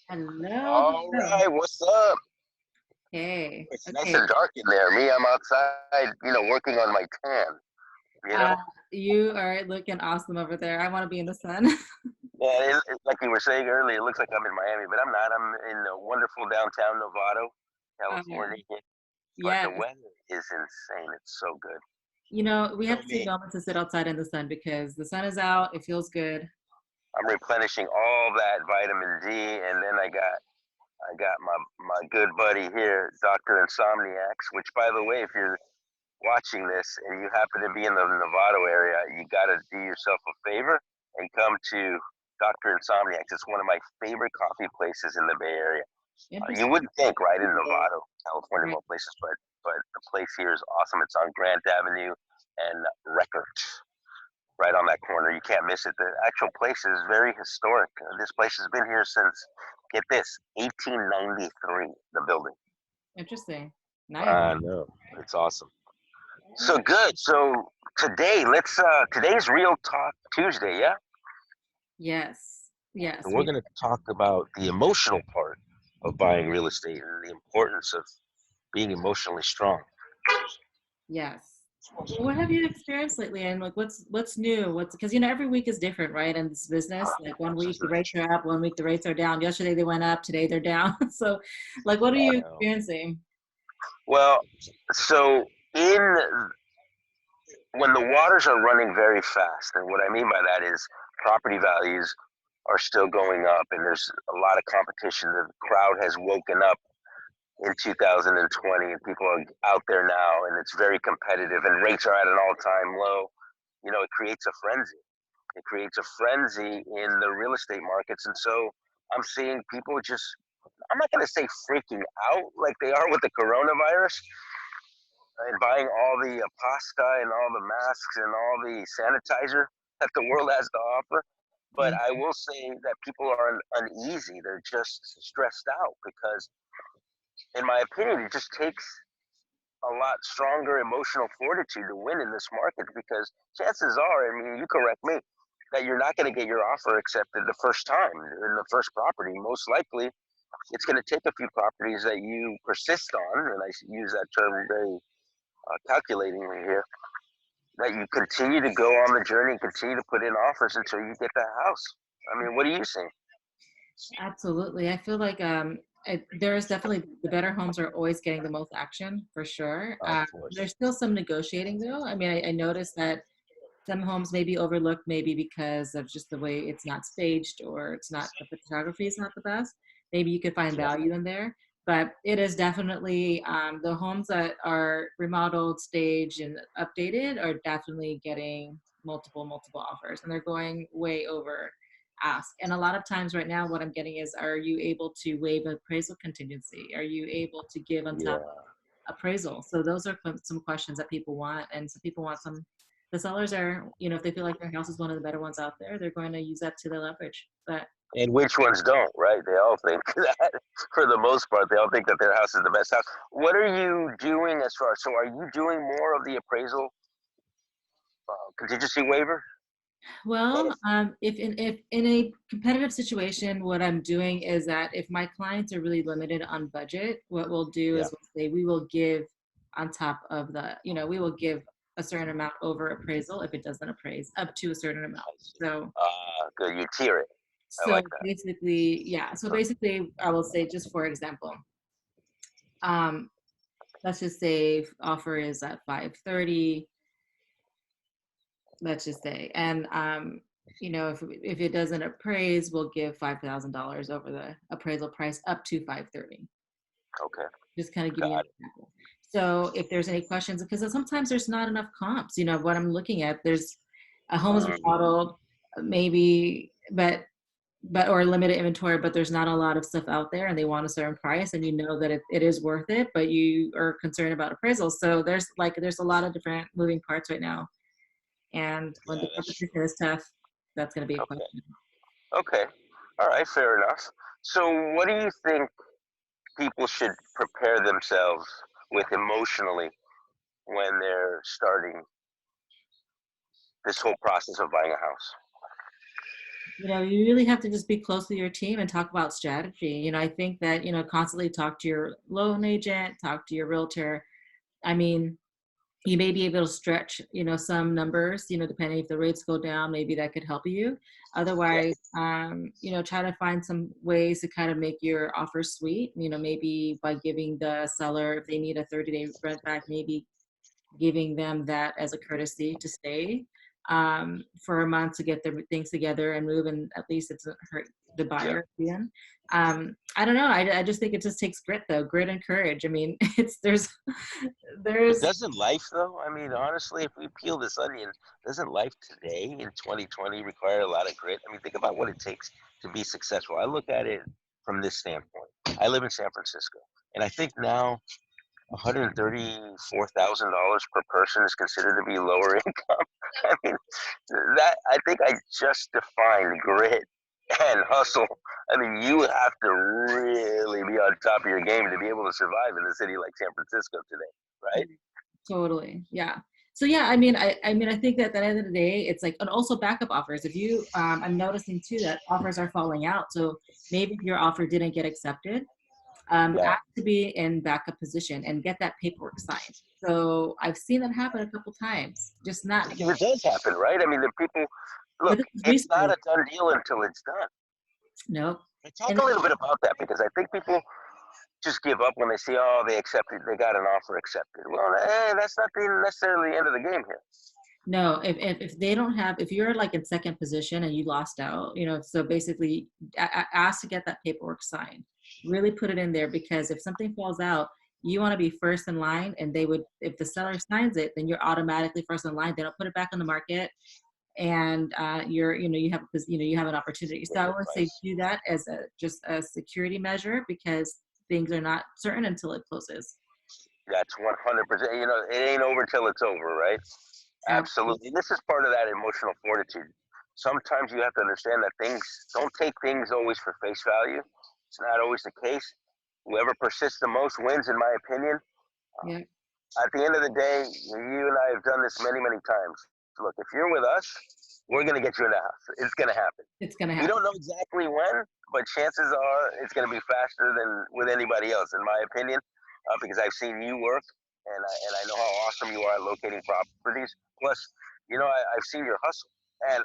Hello, All hello. right, what's up? Hey, It's nice okay. and dark in there. Me, I'm outside, working on my tan, you Uh, know? you are looking awesome over there. I want to be in the sun. Yeah, like you were saying earlier, it looks like I'm in Miami, but I'm not. I'm in the wonderful downtown Novato, Yeah. California. But the Yes. weather is insane. It's so good. We You have know to take me, moments to sit outside in the sun because the sun is out. It feels good. I'm replenishing all that vitamin D, and then I got my good buddy here, Doctor Insomniacs. Which, by the way, if you're watching this and you happen to be in the Novato area, you got to do yourself a favor and come to Dr. Insomniacs. It's one of my favorite coffee places in the Bay Area. You Interesting. wouldn't think, right, in Novato, California, of Right. all places, but the place here is awesome. It's on Grant Avenue and Record, right on that corner. You can't miss it. The actual place is very historic. This place has been here since, get this, 1893. The building. Interesting. Nice. I know. It's awesome. So good. So today, today's Real Talk Tuesday, yeah? Yes. Yes. And we're going to talk about the emotional part of buying real estate and the importance of being emotionally strong. Yes. Well, what have you experienced lately? And like, what's new? What's because every week is different, right? In this business, like one week the rates are up, one week the rates are down. Yesterday they went up, today they're down. So, like, what are I you know. experiencing? Well, so in when the waters are running very fast, and what I mean by that is property values are still going up, and there's a lot of competition. The crowd has woken up in 2020, and people are out there now, and it's very competitive, and rates are at an all-time low. It creates a frenzy. It creates a frenzy in the real estate markets, and so I'm seeing people just, I'm not going to say freaking out like they are with the coronavirus and buying all the pasta and all the masks and all the sanitizer that the world has to offer. But Yeah, I will say that people are uneasy. They're just stressed out because, in my opinion, it just takes a lot stronger emotional fortitude to win in this market because chances are, I mean, you correct me, that you're not going to get your offer accepted the first time in the first property. Most likely, it's going to take a few properties that you persist on, and I use that term very calculatingly here, that you continue to go on the journey and continue to put in offers until you get that house. I mean, what do you think? absolutely. I feel like there is definitely the better homes are always getting the most action for sure. Of course. There's still some negotiating though. I mean, I noticed that some homes may be overlooked maybe because of just the way it's not staged or it's not the photography is not the best. Maybe you could find Yeah. value in there, but it is definitely the homes that are remodeled, staged, and updated are definitely getting multiple offers, and they're going way over ask. And a lot of times right now, what I'm getting is, are you able to waive appraisal contingency? Are you able to give on top Yeah. appraisal? So those are some questions that people want, and some people want some. The sellers are, if they feel like their house is one of the better ones out there, they're going to use that to their leverage. But And which ones don't, right? They all think that, for the most part, they all think that their house is the best house. What are you doing as far? So, are you doing more of the appraisal contingency waiver? well, if in a competitive situation, what I'm doing is that if my clients are really limited on budget, what we'll do Yeah. is we'll say we will give on top of we will give a certain amount over appraisal if it doesn't appraise up to a certain amount. I see. So Good. You tier it. I So like that. basically, yeah. So basically, I will say, just for example, um, let's just say offer is at 530. Let's just say, and if it doesn't appraise, we'll give $5,000 over the appraisal price up to 530. Okay. Just kind of giving you an Got it. example. So if there's any questions, because sometimes there's not enough comps. What I'm looking at, there's a home is Mm, remodeled, maybe, but or limited inventory, but there's not a lot of stuff out there and they want a certain price, and that it is worth it, but you are concerned about appraisals. So there's a lot of different moving parts right now, and when yeah, the that's competition true. is tough, that's going to be a Okay. question. Okay. All right. Fair enough. So, what do you think people should prepare themselves with emotionally when they're starting this whole process of buying a house? You really have to just be close with your team and talk about strategy. I think that, constantly talk to your loan agent, talk to your realtor. I mean, you may be able to stretch, some numbers, depending if the rates go down, maybe that could help you. Yeah, Otherwise, try to find some ways to kind of make your offer sweet, maybe by giving the seller, if they need a 30-day rent back, maybe giving them that as a courtesy to stay for a month to get their things together and move, and at least it doesn't hurt the yeah. buyer again. I don't know. I just think it just takes grit, though, grit and courage. I mean, it's But there's doesn't life though? I mean, honestly, if we peel this onion, doesn't life today in 2020 require a lot of grit? I mean, think about what it takes to be successful. I look at it from this standpoint. I live in San Francisco, and I think now $134,000 per person is considered to be lower income. I mean, that I think I just defined grit and hustle. I mean, you have to really be on top of your game to be able to survive in a city like San Francisco today, right? totally, yeah. So yeah, I mean, I think that at the end of the day, it's like, and also backup offers. If you, I'm noticing too that offers are falling out. So maybe if your offer didn't get accepted, Yeah, ask to be in backup position and get that paperwork signed. So I've seen that happen a couple times. Just not because it does happen, right? I mean, the people but look. this is It's not recently. a done deal until it's done. Nope. Talk And a little bit about that because I think people just give up when they see, oh, they accepted, they got an offer accepted. Well, that's not necessarily the end of the game here. no, if they don't have, if you're like in second position and you lost out, so basically ask to get that paperwork signed. Really put it in there, because if something falls out, you want to be first in line, and they would, if the seller signs it, then you're automatically first in line. They don't put it back on the market, and you have, because you have an opportunity. So I Great would say advice. do that as a just a security measure, because things are not certain until it closes. That's 100%. You know, it ain't over till it's over, right? Absolutely. Absolutely. This is part of that emotional fortitude. Sometimes you have to understand that things don't take things always for face value. It's not always the case. Whoever persists the most wins, in my opinion. Yeah, At the end of the day, you and I have done this many, many times. Look, if you're with us, we're going to get you in the house. It's going to happen. it's gonna We happen. don't know exactly when, but chances are it's going to be faster than with anybody else, in my opinion, because I've seen you work, and I know how awesome you are at locating properties. Plus, you know, I've seen your hustle, and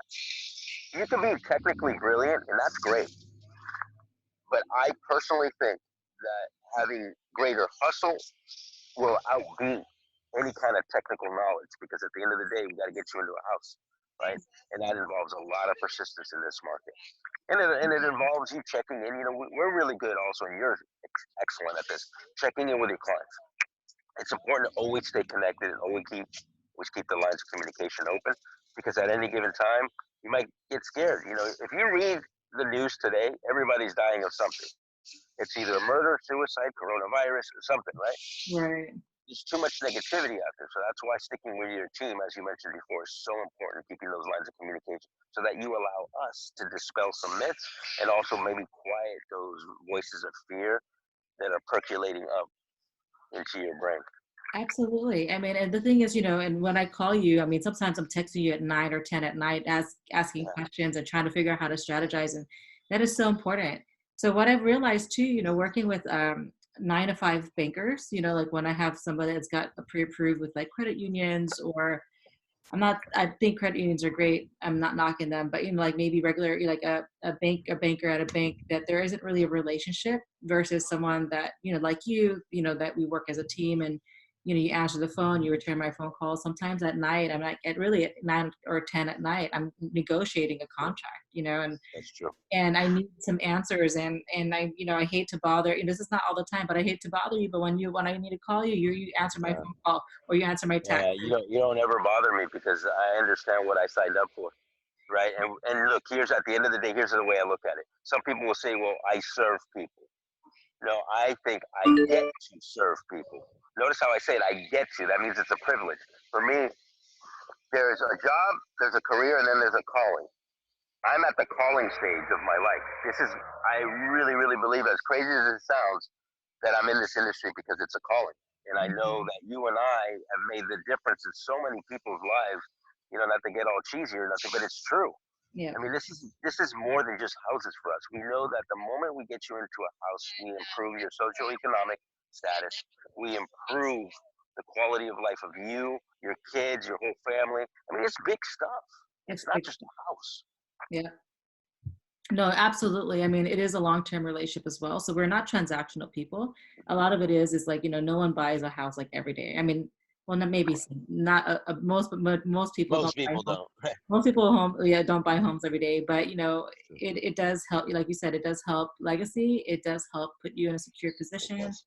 you can be technically brilliant, and that's great. But I personally think that having greater hustle will outbeat any kind of technical knowledge because at the end of the day, we got to get you into a house, right? And that involves a lot of persistence in this market. And it involves you checking in. You know, we're really good also, and you're excellent at this, checking in with your clients. It's important to always stay connected and always keep the lines of communication open because at any given time, you might get scared. You know, if you read the news today, everybody's dying of something. It's either murder, suicide, coronavirus, or something, right? Right. There's too much negativity out there. So that's why sticking with your team, as you mentioned before, is so important, keeping those lines of communication so that you allow us to dispel some myths and also maybe quiet those voices of fear that are percolating up into your brain. Absolutely. I mean, and the thing is, and when I call you, I mean, sometimes I'm texting you at 9 or 10 at night, asking Yeah. questions and trying to figure out how to strategize. And that is so important. So what I've realized too, working with 9 to 5 bankers, like when I have somebody that's got a pre-approved with like credit unions, or I think credit unions are great. I'm not knocking them, but like maybe regular, like a banker at a bank, that there isn't really a relationship, versus someone that, like that we work as a team, and, you answer the phone, you return my phone call. Sometimes at night, I'm like at really at 9 or 10 at night, I'm negotiating a contract, That's true. and I need some answers, and I hate to bother. This is not all the time, but I hate to bother you. But when I need to call you, you answer my Yeah. phone call, or you answer my text. Yeah, you don't ever bother me because I understand what I signed up for, right? And look, here's at the end of the day, here's the way I look at it. Some people will say, "Well, I serve people." No, I think I get to serve people. Notice how I say it. I get to. That means it's a privilege. For me, there's a job, there's a career, and then there's a calling. I'm at the calling stage of my life. I really, really believe, as crazy as it sounds, that I'm in this industry because it's a calling. And I know Mhm. that you and I have made the difference in so many people's lives, not to get all cheesy or nothing, but it's true. Yeah, I mean, this is more than just houses for us. We know that the moment we get you into a house, we improve your socioeconomic status. We improve the quality of life of you, your kids, your whole family. I mean, it's big stuff. It's it's not big. just a house. Yeah. No, absolutely. I mean, it is a long-term relationship as well. So we're not transactional people. A lot of it is like, no one buys a house like every day. I mean, well, not maybe some, not most, but most people don't Most buy people homes. don't. Most people yeah, don't buy homes every day, but it does help. Like you said, it does help legacy. It does help put you in a secure position. Yes.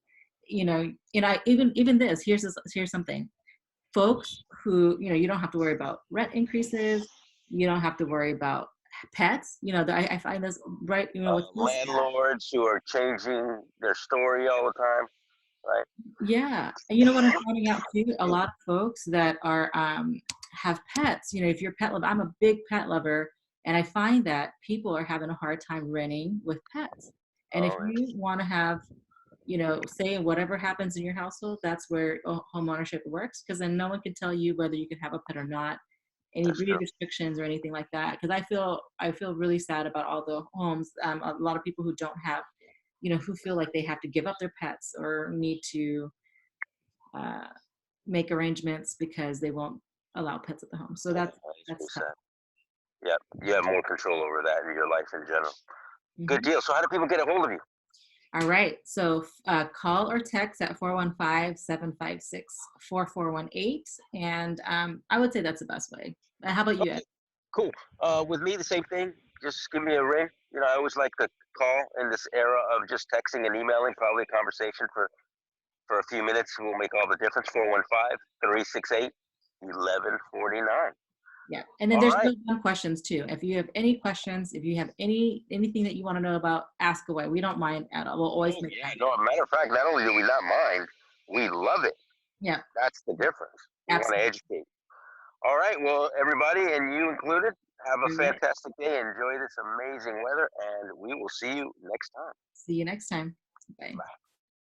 And I even this, here's something. Folks who, you don't have to worry about rent increases. You don't have to worry about pets. I find this right. What's so sad. Landlords who are changing their story all the time, right? Yeah. And you know what I'm finding out too? A lot of folks that are have pets, if you're a pet lover, I'm a big pet lover, and I find that people are having a hard time renting with pets. And if Oh, you want to have, say whatever happens in your household, that's where home ownership works, because then no one can tell you whether you can have a pet or not, any that's breed true. restrictions or anything like that. Because I feel really sad about all the homes. A lot of people who don't have, who feel like they have to give up their pets or need to uh, make arrangements because they won't allow pets at the home. So Yeah, that's that is pretty that's tough. sad. Yeah, you have more control over that in your life in general. Good Mhm. deal. So, how do people get a hold of you? All right. So call or text at 415-756-4418. And I would say that's the best way. How about you, Ed? Okay, cool. With me, the same thing. Just give me a ring. I always like to call in this era of just texting and emailing. Probably a conversation for a few minutes will make all the difference. 415-368-1149. Yeah. And then All there's right. really dumb questions too. If you have any questions, if you have anything that you want to know about, ask away. We don't mind at all. We'll always Oh, make yeah. time No, for it. matter of fact, not only do we not mind, we love it. Yeah. That's the difference. We want to Absolutely. educate. All right. Well, everybody, and you included, have a All right. fantastic day. Enjoy this amazing weather, and we will see you next time. See you next time. Bye.